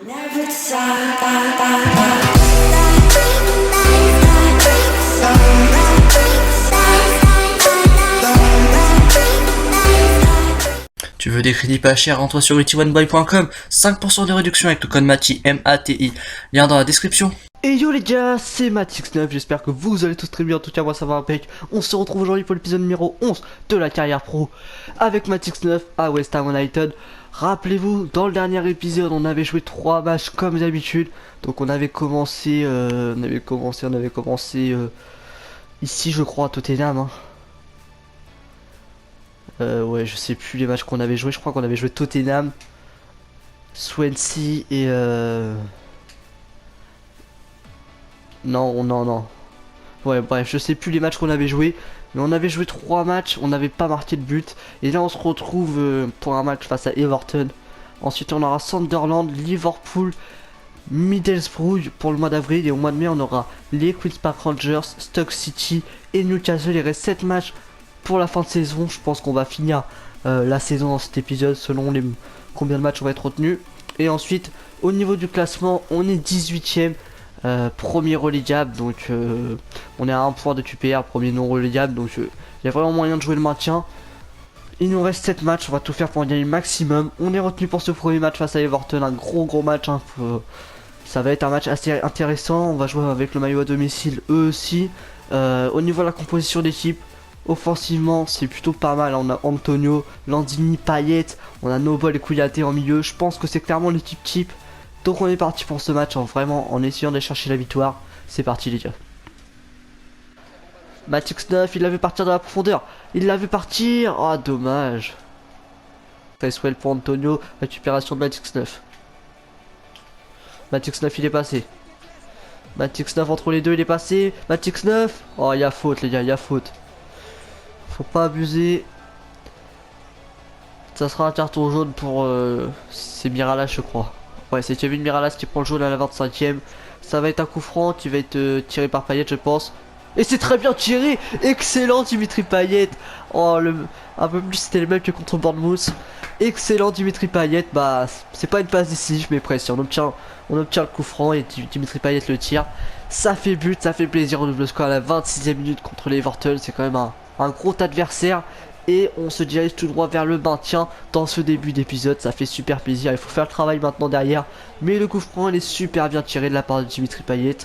Tu veux des crédits pas chers, rends-toi sur utile1boy.com, 5% de réduction avec le code MATI, M-A-T-I, lien dans la description. Et yo les gars, c'est Matix9, j'espère que vous allez tous très bien, en tout cas moi ça va impec. On se retrouve aujourd'hui pour l'épisode numéro 11 de la carrière pro avec Matix9 à West Ham United. Rappelez-vous, dans le dernier épisode on avait joué 3 matchs comme d'habitude. Donc on avait commencé ici je crois à Tottenham hein. Ouais, je sais plus les matchs qu'on avait joué, je crois qu'on avait joué Tottenham, Swansea et non. Ouais, bref, je sais plus les matchs qu'on avait joué, mais on avait joué 3 matchs, on n'avait pas marqué de but. Et là, on se retrouve pour un match face à Everton. Ensuite, on aura Sunderland, Liverpool, Middlesbrough pour le mois d'avril. Et au mois de mai, on aura les Queen's Park Rangers, Stoke City et Newcastle. Il reste 7 matchs pour la fin de saison. Je pense qu'on va finir la saison dans cet épisode selon combien de matchs on va être retenu. Et ensuite, au niveau du classement, on est 18ème. Premier relégable, donc on est à 1 point de QPR, premier non relégable, donc il y a vraiment moyen de jouer le maintien. Il nous reste 7 matchs, on va tout faire pour en gagner le maximum. On est retenu pour ce premier match face à Everton, un gros match hein, ça va être un match assez intéressant. On va jouer avec le maillot à domicile, eux aussi. Au niveau de la composition d'équipe, offensivement c'est plutôt pas mal. On a Antonio, Landini, Payet, on a Noble et Kouyaté en milieu. Je pense que c'est clairement l'équipe type. Donc on est parti pour ce match vraiment en essayant d'aller chercher la victoire. C'est parti les gars. Matix9, il l'a vu partir dans la profondeur. Il l'a vu partir. Ah dommage. Cresswell pour Antonio. Récupération de Matix9. Matix9 il est passé. Matix9 entre les deux il est passé. Matix9. Oh il y a faute les gars, il y a faute. Faut pas abuser. Ça sera un carton jaune pour c'est Miralas je crois. Ouais, c'est Kevin Miralas qui prend le jaune à la 25ème. Ça va être un coup franc qui va être tiré par Payet, je pense. Et c'est très bien tiré. Excellent Dimitri Payet. Oh, un peu plus c'était le même que contre Bournemouth. Excellent Dimitri Payet. Bah, c'est pas une passe décisive, mais presque. On obtient le coup franc et Dimitri Payet le tire. Ça fait but, ça fait plaisir. On ouvre le score à la 26ème minute contre les Everton. C'est quand même un gros adversaire. Et on se dirige tout droit vers le maintien dans ce début d'épisode. Ça fait super plaisir. Il faut faire le travail maintenant derrière. Mais le coup franc il est super bien tiré de la part de Dimitri Payet.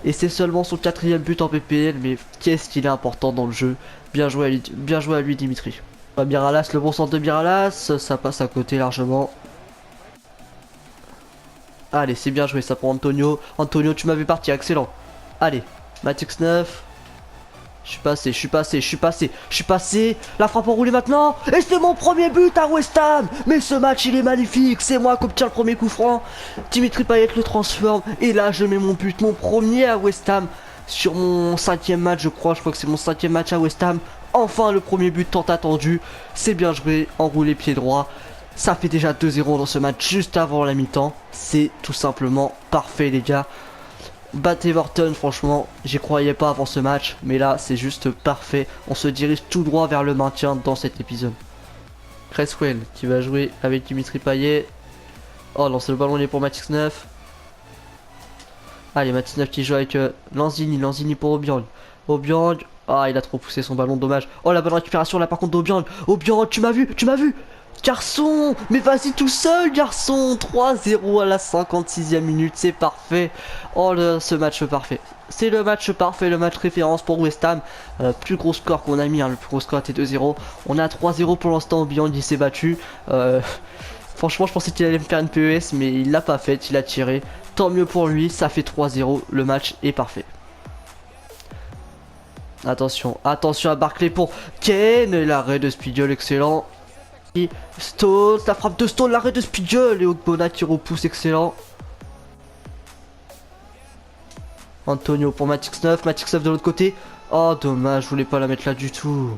Et c'est seulement son 4ème but en PPL. Mais qu'est-ce qu'il est important dans le jeu. Bien joué à lui Dimitri. Miralas, le bon centre de Miralas. Ça passe à côté largement. Allez, c'est bien joué ça pour Antonio. Antonio, tu m'as vu partir, excellent. Allez, Matix9. Je suis passé. La frappe enroulée maintenant. Et c'est mon premier but à West Ham. Mais ce match il est magnifique. C'est moi qui obtiens le premier coup franc. Dimitri Payet le transforme. Et là je mets mon but, mon premier à West Ham. Sur mon 5ème match je crois que c'est mon 5ème match à West Ham. Enfin le premier but tant attendu. C'est bien joué, enroulé pied droit. Ça fait déjà 2-0 dans ce match juste avant la mi-temps. C'est tout simplement parfait les gars. Battre Everton, franchement, j'y croyais pas avant ce match, mais là c'est juste parfait. On se dirige tout droit vers le maintien dans cet épisode. Cresswell qui va jouer avec Dimitri Payet. Oh non, c'est le ballon est pour Matix9. Allez, Matix9 qui joue avec Lanzini pour Obiang. Obiang, ah il a trop poussé son ballon, dommage. Oh la bonne récupération là par contre d'Obiang. Obiang, tu m'as vu. Garçon, mais vas-y tout seul garçon. 3-0 à la 56ème minute, c'est parfait. Oh ce match parfait. C'est le match parfait, le match référence pour West Ham. Plus gros score qu'on a mis, hein, le plus gros score était 2-0. On a 3-0 pour l'instant, Obiang il s'est battu. Franchement je pensais qu'il allait me faire une PES, mais il l'a pas fait, il a tiré. Tant mieux pour lui, ça fait 3-0, le match est parfait. Attention à Barclay pour Kane, et l'arrêt de Spiegel, excellent. Stone, la frappe de Stone, l'arrêt de Spiegel et Ogbonna qui repousse, excellent. Antonio pour Matix9 de l'autre côté. Oh dommage, je voulais pas la mettre là du tout.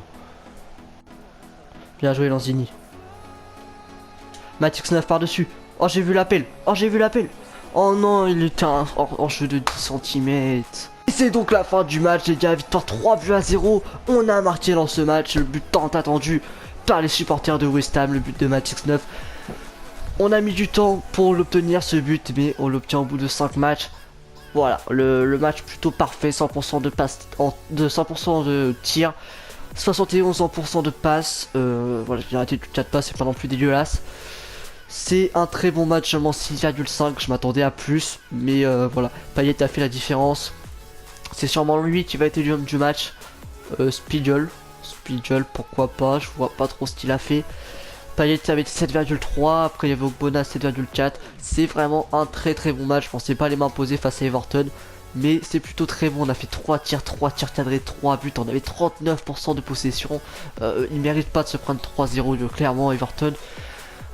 Bien joué Lanzini. Matix9 par dessus. Oh j'ai vu l'appel. Oh non, il était en jeu de 10 cm. Et c'est donc la fin du match les gars, victoire 3-0. On a marqué dans ce match, le but tant attendu par les supporters de West Ham, le but de Matix9. On a mis du temps pour l'obtenir ce but, mais on l'obtient au bout de 5 matchs. Voilà, le match plutôt parfait, 100% de passe, de 100% de tir, 71% de passe. Voilà, j'ai arrêté du 4 passes, c'est pas non plus dégueulasse. C'est un très bon match, seulement 6,5, je m'attendais à plus, mais voilà, Payet a fait la différence. C'est sûrement lui qui va être l'homme du match. Spiegel, pourquoi pas, je vois pas trop ce qu'il a fait. Payet avait 7,3, après il y avait Ogbonna 7,4. C'est vraiment un très très bon match. Je pensais pas les m'imposer face à Everton, mais c'est plutôt très bon. On a fait 3 tirs cadrés, 3 buts. On avait 39% de possession. Ils méritent pas de se prendre 3-0, clairement, Everton.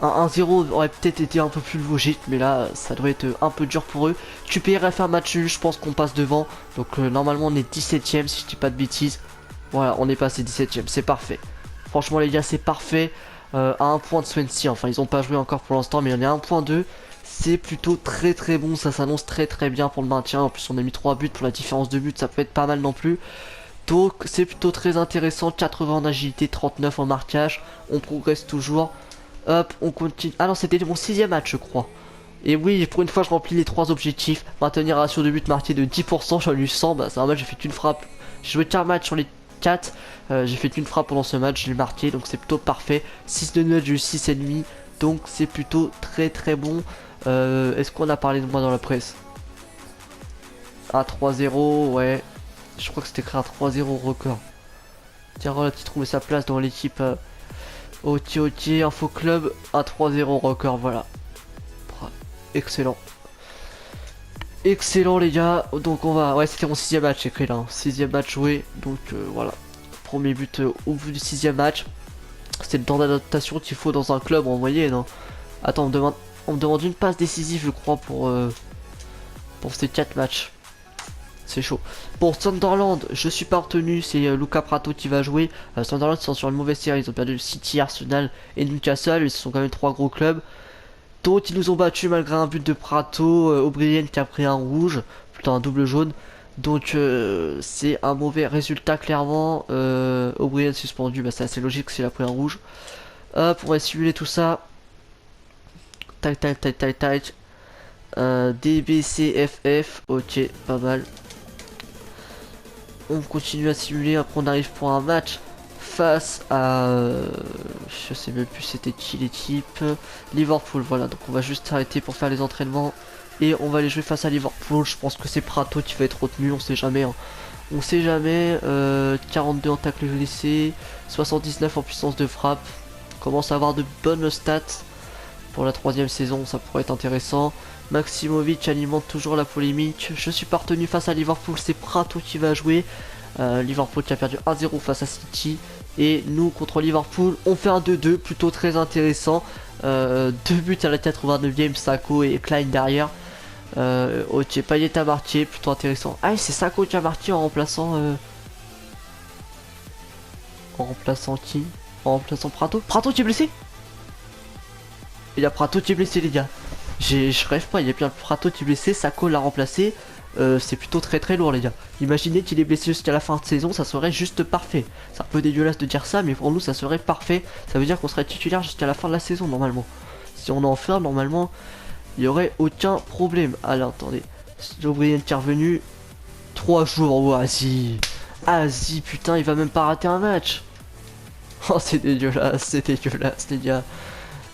Un 1-0 aurait peut-être été un peu plus logique, mais là ça doit être un peu dur pour eux. QPR a fait un match nul, je pense qu'on passe devant. Donc normalement on est 17ème si je dis pas de bêtises. Voilà, on est passé 17ème, c'est parfait. Franchement les gars, c'est parfait. À un point de Swansea, enfin ils ont pas joué encore pour l'instant, mais on est à 1.2. C'est plutôt très très bon, ça s'annonce très très bien pour le maintien. En plus on a mis 3 buts pour la différence de but, ça peut être pas mal non plus. Donc c'est plutôt très intéressant, 80 en agilité, 39 en marquage. On progresse toujours. Hop, on continue. Ah non, c'était mon 6ème match, je crois. Et oui, pour une fois, je remplis les 3 objectifs. Maintenir un ratio de but marqué de 10%, j'en ai eu 100. Bah, c'est un match, j'ai fait qu'une frappe. J'ai joué 4 matchs sur les 4. J'ai fait qu'une frappe pendant ce match, je l'ai marqué. Donc c'est plutôt parfait. 6 de note, j'ai eu 6,5. Donc c'est plutôt très très bon. Est-ce qu'on a parlé de moi dans la presse? Un 3-0, ouais. Je crois que c'était écrit un 3-0 record. Tiens, voilà, qui trouve sa place dans l'équipe. Ok, Info Club, un 3-0 record, voilà. Excellent. Excellent les gars, donc on va... Ouais, c'était mon 6ème match écrit là, 6ème match joué, donc voilà. Premier but au bout du 6ème match. C'est le temps d'adaptation qu'il faut dans un club en moyenne. Hein. Attends, on me demande une passe décisive je crois pour ces 4 matchs. C'est chaud. Pour Sunderland, je suis pas retenu, c'est Luca Prato qui va jouer. Sunderland sont sur une mauvaise série, ils ont perdu City, Arsenal et Newcastle, ils sont quand même 3 gros clubs. Donc ils nous ont battus malgré un but de Prato, O'Brien qui a pris un rouge, plutôt un double jaune. Donc c'est un mauvais résultat clairement. O'Brien suspendu, bah c'est assez logique s'il a pris un rouge. Hop, on va simuler tout ça. Tac. DBCFF, ok, pas mal. On continue à simuler, après on arrive pour un match face à... je sais même plus c'était qui l'équipe. Liverpool, voilà, donc on va juste s'arrêter pour faire les entraînements. Et on va aller jouer face à Liverpool, je pense que c'est Prato qui va être retenu, on sait jamais. Hein. On sait jamais, 42 en tacle glissé, 79 en puissance de frappe. On commence à avoir de bonnes stats pour la 3ème saison, ça pourrait être intéressant. Maximovic alimente toujours la polémique. Je suis parvenu face à Liverpool, c'est Prato qui va jouer. Liverpool qui a perdu 1-0 face à City. Et nous contre Liverpool, on fait un 2-2, plutôt très intéressant. 2 buts à la 89ème, Sako et Klein derrière. Ok, Payet a marqué, plutôt intéressant. Ah, c'est Sako qui a marqué en remplaçant... En remplaçant qui? En remplaçant Prato? Prato qui est blessé? Il y a Prato qui est blessé les gars. Je rêve pas, il y a bien Prato qui est blessé, Sako l'a remplacé. C'est plutôt très très lourd les gars. Imaginez qu'il est blessé jusqu'à la fin de saison, ça serait juste parfait. C'est un peu dégueulasse de dire ça, mais pour nous ça serait parfait. Ça veut dire qu'on serait titulaire jusqu'à la fin de la saison normalement. Si on est en fin, normalement, il y aurait aucun problème. Alors attendez, O'Brien qui est revenu. 3 jours, oh, vas-y. Vas-y, putain, il va même pas rater un match. Oh, c'est dégueulasse les gars.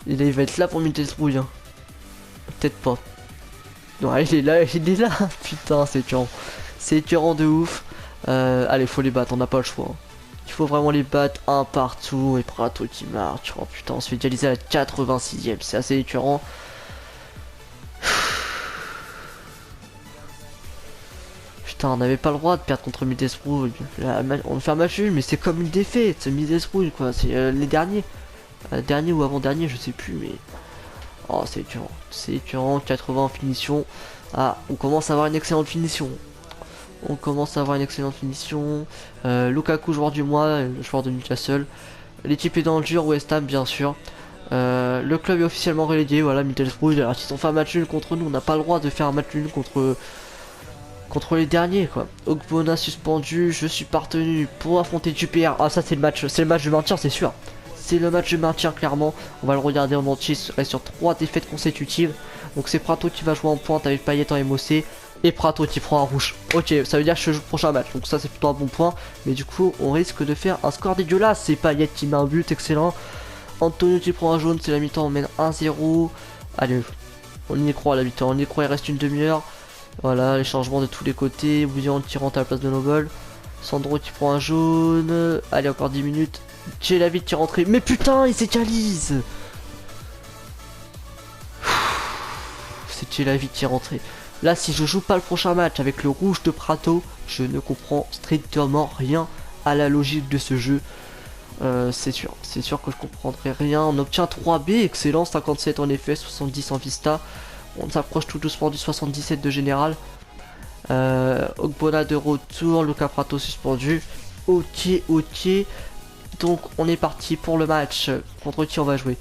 Il va être là pour Middlesbrough, hein. Peut-être pas. Non, il est là, putain, c'est écœurant. C'est écœurant de ouf. Allez, faut les battre, on n'a pas le choix. Hein. Il faut vraiment les battre un partout. Et Prato qui marche. Oh putain, on se fait égaliser à la 86ème. C'est assez écœurant. Putain, on n'avait pas le droit de perdre contre Middlesbrough. On fait un match nul, mais c'est comme une défaite. C'est Middlesbrough, quoi. C'est les derniers. Dernier ou avant-dernier, je sais plus, mais... Oh, c'est écœurant. C'est écœurant, 80 en finition. Ah, on commence à avoir une excellente finition. Lukaku, joueur du mois, joueur de Newcastle. L'équipe est dans le dur, West Ham, bien sûr. Le club est officiellement relégué, voilà, Middlesbrough. Alors, s'ils ont fait un match nul contre nous, on n'a pas le droit de faire un match nul contre les derniers, quoi. Ogbonna suspendu, je suis parvenu pour affronter QPR. Ah, ça, c'est le match de maintien, c'est sûr. c'est le match de maintien clairement. On va le regarder en entier sur 3 défaites consécutives. Donc c'est Prato qui va jouer en pointe avec Payet en MOC. Et Prato qui prend un rouge. Ok, ça veut dire que je joue le prochain match. Donc ça c'est plutôt un bon point. Mais du coup on risque de faire un score dégueulasse. C'est Payet qui met un but, excellent. Antonio qui prend un jaune, c'est la mi-temps, on mène 1-0. Allez, on y croit à la mi-temps, on y croit, il reste une demi-heure. Voilà, les changements de tous les côtés. Bouillon qui rentre à la place de Noble. Sandro qui prend un jaune. Allez, encore 10 minutes. Djelavik qui est rentré. Mais putain, il s'égalise. C'est Djelavik qui est rentré. Là, si je joue pas le prochain match avec le rouge de Prato, je ne comprends strictement rien à la logique de ce jeu. C'est sûr que je comprendrai rien. On obtient 3B, excellent, 57 en effet, 70 en Vista. On s'approche tout doucement du 77 de général. Ogbonna de retour, Luca Prato suspendu. Ok. Donc on est parti pour le match. Contre qui on va jouer?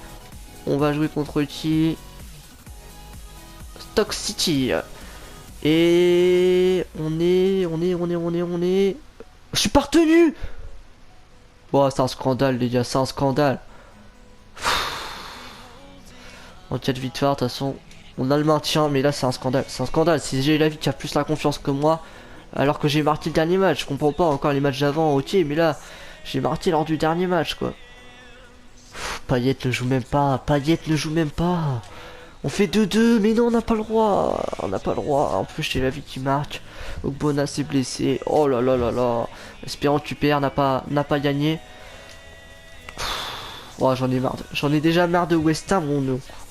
On va jouer contre qui? Stock City. Et on est. Je suis pas retenu. Bon, c'est un scandale les gars, c'est un scandale. En cas de victoire, de toute façon, on a le maintien, mais là c'est un scandale. C'est un scandale. Si j'ai la vie qui a plus la confiance que moi, alors que j'ai marqué le dernier match, je comprends pas encore les matchs d'avant, ok, mais là, j'ai marqué lors du dernier match quoi. Payet ne joue même pas, On fait 2-2, mais non, on n'a pas le droit. En plus, j'ai la vie qui marque. Ogbonna s'est blessé. Oh là là là là. Espérons que tu perds, n'a pas gagné. Oh, j'en ai marre. J'en ai déjà marre de West Ham.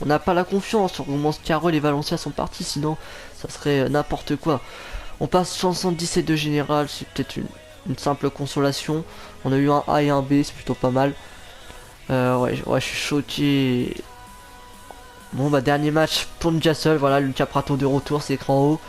On n'a pas la confiance. Au moment où Carroll et Valencia sont partis, sinon ça serait n'importe quoi. On passe 77 de général, c'est peut-être une simple consolation. On a eu un A et un B, c'est plutôt pas mal. Ouais, je suis choqué. Bon bah dernier match pour Newcastle, voilà, Luca Prato de retour, c'est écran haut.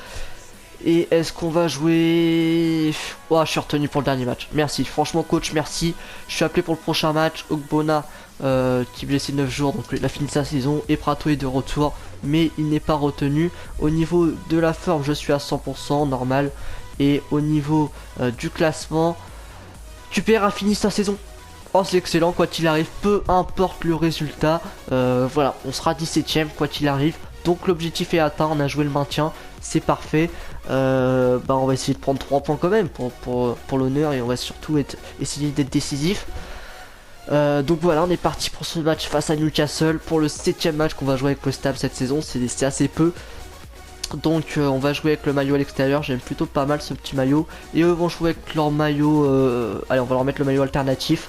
Et est-ce qu'on va jouer... Oh, je suis retenu pour le dernier match. Merci, franchement coach, merci. Je suis appelé pour le prochain match. Ogbonna qui est blessé 9 jours, donc il a fini sa saison. Et Prato est de retour, mais il n'est pas retenu. Au niveau de la forme, je suis à 100%, normal. Et au niveau du classement, Tupper a fini sa saison. Oh c'est excellent, quoi qu'il arrive, peu importe le résultat, voilà, on sera 17ème quoi qu'il arrive, donc l'objectif est atteint, on a joué le maintien, c'est parfait, bah on va essayer de prendre 3 points quand même pour l'honneur et on va surtout essayer d'être décisif. Donc voilà, on est parti pour ce match face à Newcastle, pour le 7ème match qu'on va jouer avec le Stab cette saison, c'est assez peu. Donc on va jouer avec le maillot à l'extérieur, j'aime plutôt pas mal ce petit maillot, et eux vont jouer avec leur maillot, allez on va leur mettre le maillot alternatif.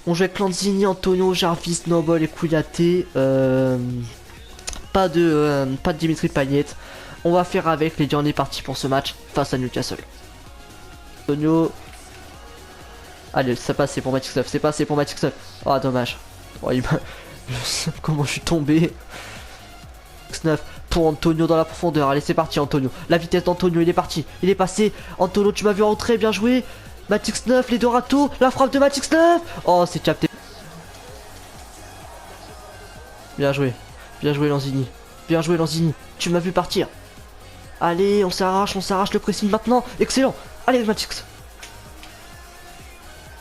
On joue avec Lanzini, Antonio, Jarvis, Noble et Kouyaté. Pas de Dimitri Payet. On va faire avec, les gars, on est parti pour ce match face à Newcastle. Antonio. Allez, c'est passé pour Matix 9, Oh, dommage. Oh, je sais pas comment je suis tombé. 9 pour Antonio dans la profondeur. Allez, c'est parti, Antonio. La vitesse d'Antonio, il est parti. Il est passé. Antonio, tu m'as vu rentrer, bien joué. Matix 9, les deux râteaux, la frappe de Matix 9. Oh, c'est capté. Bien joué Lanzini. Tu m'as vu partir. Allez, on s'arrache le pressing maintenant. Excellent. Allez, Matix.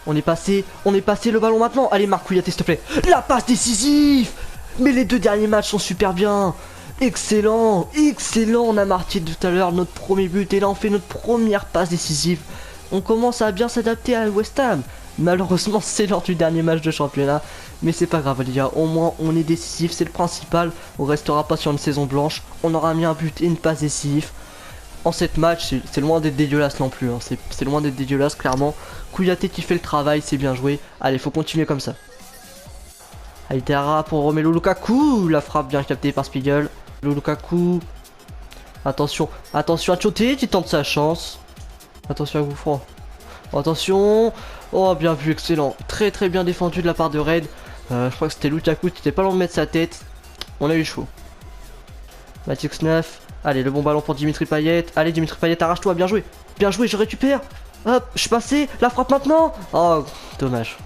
On est passé le ballon maintenant. Allez, Marc Kouyaté, s'il te plaît. La passe décisive. Mais les deux derniers matchs sont super bien. Excellent. On a marqué tout à l'heure notre premier but. Et là, on fait notre première passe décisive. On commence à bien s'adapter à West Ham. Malheureusement, c'est lors du dernier match de championnat. Mais c'est pas grave, les gars. Au moins, on est décisif. C'est le principal. On restera pas sur une saison blanche. On aura mis un but et une passe décisive. En 7 matchs, c'est loin d'être dégueulasse non plus. Hein. C'est loin d'être dégueulasse, clairement. Kouyaté qui fait le travail, c'est bien joué. Allez, faut continuer comme ça. Aïdara pour Romelu Lukaku. La frappe bien captée par Spiegel. Lukaku. Attention à Tchoté qui tente sa chance. Attention à Gouffran. Attention. Oh, bien vu, excellent. Très bien défendu de la part de Red. Je crois que c'était Lukaku qui était pas loin de mettre sa tête. On a eu chaud. Matix 9. Allez, le bon ballon pour Dimitri Payet. Allez, Dimitri Payet, arrache-toi. Bien joué, je récupère. Hop, je suis passé. La frappe maintenant. Oh, dommage.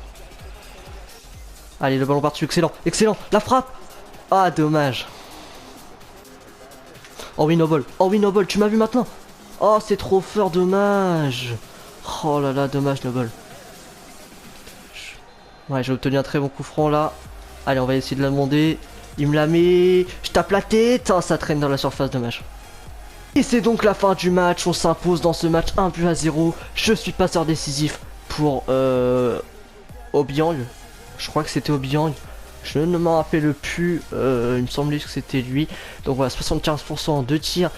Allez, le ballon par-dessus. Excellent. La frappe. Ah, dommage. Oh oui, Noble, tu m'as vu maintenant. Oh, c'est trop fort, dommage. Oh là là, dommage, Noble. Ouais, j'ai obtenu un très bon coup franc là. Allez, on va essayer de la demander. Il me la met. Je tape la tête. Oh, ça traîne dans la surface, dommage. Et c'est donc la fin du match. On s'impose dans ce match 1-0. Je suis passeur décisif pour Obiang. Je crois que c'était Obiang. Je ne m'en rappelle plus. Il me semblait que c'était lui. Donc voilà, 75% de tir.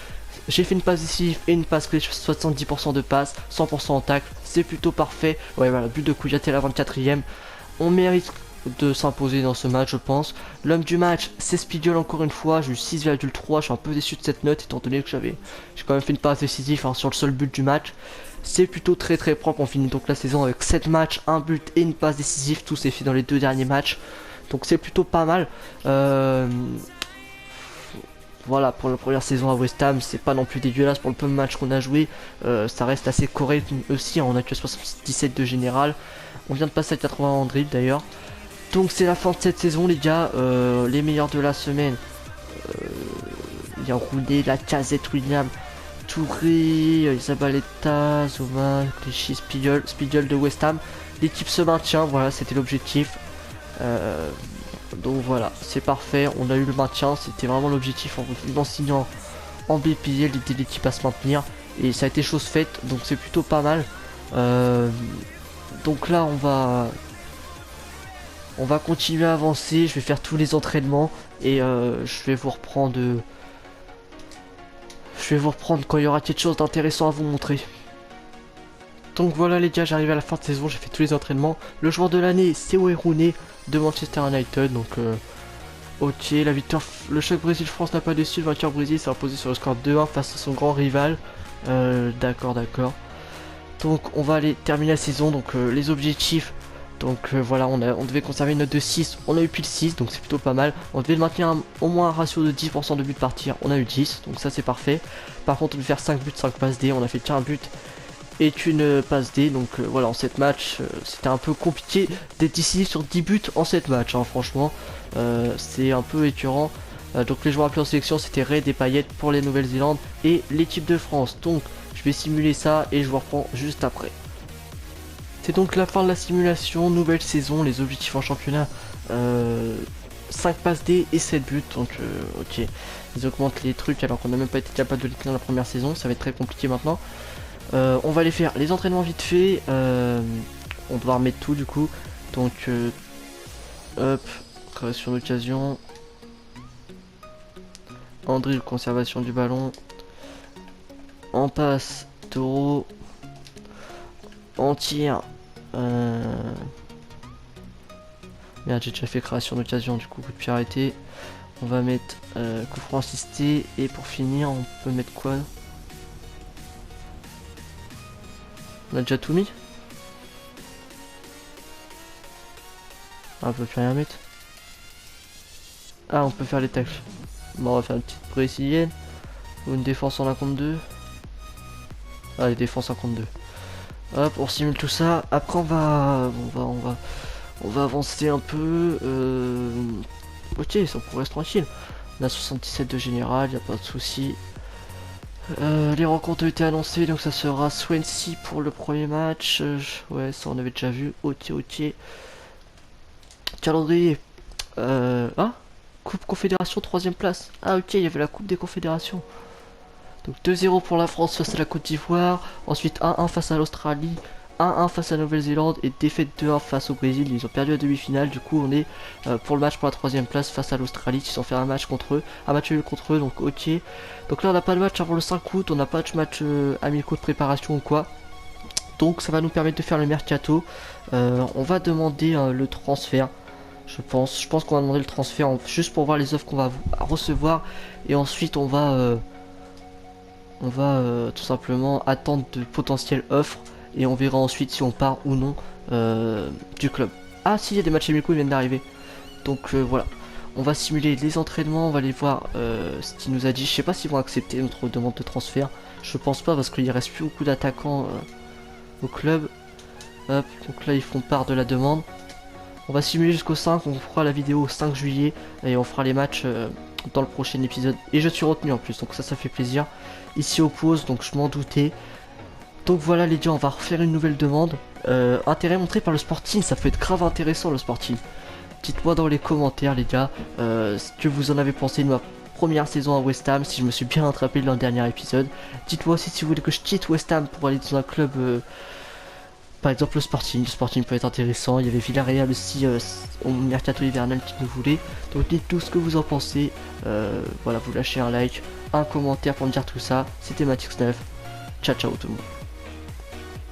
J'ai fait une passe décisive et une passe clé, 70% de passe, 100% en tacle, c'est plutôt parfait. Ouais voilà, but de Kouyaté à la 24e. On mérite de s'imposer dans ce match, je pense. L'homme du match, c'est Spiegel encore une fois, j'ai eu 6,3, je suis un peu déçu de cette note étant donné que j'ai quand même fait une passe décisive sur le seul but du match. C'est plutôt très propre, on finit donc la saison avec 7 matchs, un but et une passe décisive, tout s'est fait dans les 2 derniers matchs. Donc c'est plutôt pas mal. Voilà, pour la première saison à West Ham, c'est pas non plus dégueulasse pour le peu de matchs qu'on a joué. Ça reste assez correct aussi, on a que 77 de général. On vient de passer à 80 en dribble d'ailleurs. Donc c'est la fin de cette saison les gars, les meilleurs de la semaine. Il y a Roulé, Lacazette, William, Touré, Zabaleta, Zoma, Clichy, Spiegel de West Ham. L'équipe se maintient, voilà, c'était l'objectif. Donc voilà, c'est parfait, on a eu le maintien, c'était vraiment l'objectif en signant en BPL, l'idée de l'équipe à se maintenir. Et ça a été chose faite, donc c'est plutôt pas mal. Donc là on va continuer à avancer, je vais faire tous les entraînements et je vais vous reprendre quand il y aura quelque chose d'intéressant à vous montrer. Donc voilà les gars, j'arrive à la fin de saison, j'ai fait tous les entraînements. Le joueur de l'année, c'est Wayne Rooney de Manchester United, donc ok, la victoire, le choc Brésil-France n'a pas déçu, le vainqueur Brésil s'est imposé sur le score 2-1 face à son grand rival. D'accord. Donc on va aller terminer la saison, donc les objectifs. Donc voilà, on devait conserver une note de 6, on a eu pile 6, donc c'est plutôt pas mal. On devait maintenir au moins un ratio de 10% de buts par tir, on a eu 10, donc ça c'est parfait. Par contre on devait faire 5 buts, 5 passes D, on a fait qu'un but et une passe D, donc voilà, en 7 matchs, c'était un peu compliqué d'être décisif sur 10 buts en 7 matchs, hein, franchement, c'est un peu écœurant. Donc les joueurs appelés en sélection, c'était Red et Payet pour les Nouvelle-Zélande et l'équipe de France, donc je vais simuler ça et je vous reprends juste après. C'est donc la fin de la simulation, nouvelle saison, les objectifs en championnat, 5 passes D et 7 buts, donc ok, ils augmentent les trucs alors qu'on n'a même pas été capable de les tenir la première saison, ça va être très compliqué maintenant. On va aller faire les entraînements vite fait, on doit remettre tout du coup, donc hop, création d'occasion, en dribble, conservation du ballon, en passe, taureau, en tir, merde, j'ai déjà fait création d'occasion, du coup coup de pied arrêté. On va mettre coup franc assisté et pour finir on peut mettre quoi? On a déjà tout mis? Ah, on peut plus rien mettre. Ah, on peut faire les tacles. Bon, on va faire une petite brésilienne ou une défense en 1 contre 2. Ah, les défenses 1 contre 2. Hop, on simule tout ça. Après, on va avancer un peu. Ok, ça pourrait rester tranquille. On a 77 de général, y a pas de souci. Les rencontres ont été annoncées, donc ça sera Swansea pour le premier match. Ouais, ça on avait déjà vu. Ok. Calendrier. Ah, Coupe Confédération, 3ème place. Ah, ok, il y avait la Coupe des Confédérations. Donc 2-0 pour la France face à la Côte d'Ivoire. Ensuite 1-1 face à l'Australie. 1-1 face à la Nouvelle-Zélande et défaite 2-1 face au Brésil. Ils ont perdu la demi-finale. Du coup, on est pour le match pour la 3ème place face à l'Australie. Ils ont fait un match contre eux. Un match nul contre eux. Donc, ok. Donc là, on n'a pas de match avant le 5 août. On n'a pas de match amicaux de préparation ou quoi. Donc, ça va nous permettre de faire le mercato. On va demander le transfert. Je pense qu'on va demander le transfert juste pour voir les offres qu'on va recevoir. Et ensuite, on va tout simplement attendre de potentielles offres. Et on verra ensuite si on part ou non du club. Ah si, il y a des matchs amicaux qui viennent d'arriver. Donc voilà. On va simuler les entraînements, on va aller voir ce qu'il nous a dit. Je sais pas s'ils vont accepter notre demande de transfert. Je pense pas parce qu'il reste plus beaucoup d'attaquants au club. Hop, donc là ils font part de la demande. On va simuler jusqu'au 5, on fera la vidéo au 5 juillet. Et on fera les matchs dans le prochain épisode. Et je suis retenu en plus, donc ça fait plaisir. Ici oppose, donc je m'en doutais. Donc voilà les gars, on va refaire une nouvelle demande. Intérêt montré par le Sporting, ça peut être grave intéressant le Sporting. Dites-moi dans les commentaires les gars, ce que vous en avez pensé de ma première saison à West Ham, si je me suis bien rattrapé dans le dernier épisode. Dites-moi aussi si vous voulez que je quitte West Ham pour aller dans un club, par exemple le Sporting peut être intéressant. Il y avait Villarreal aussi au mercato hivernal qui nous voulait. Donc dites-nous ce que vous en pensez. Voilà, vous lâchez un like, un commentaire pour me dire tout ça. C'était Matix9. Ciao ciao tout le monde.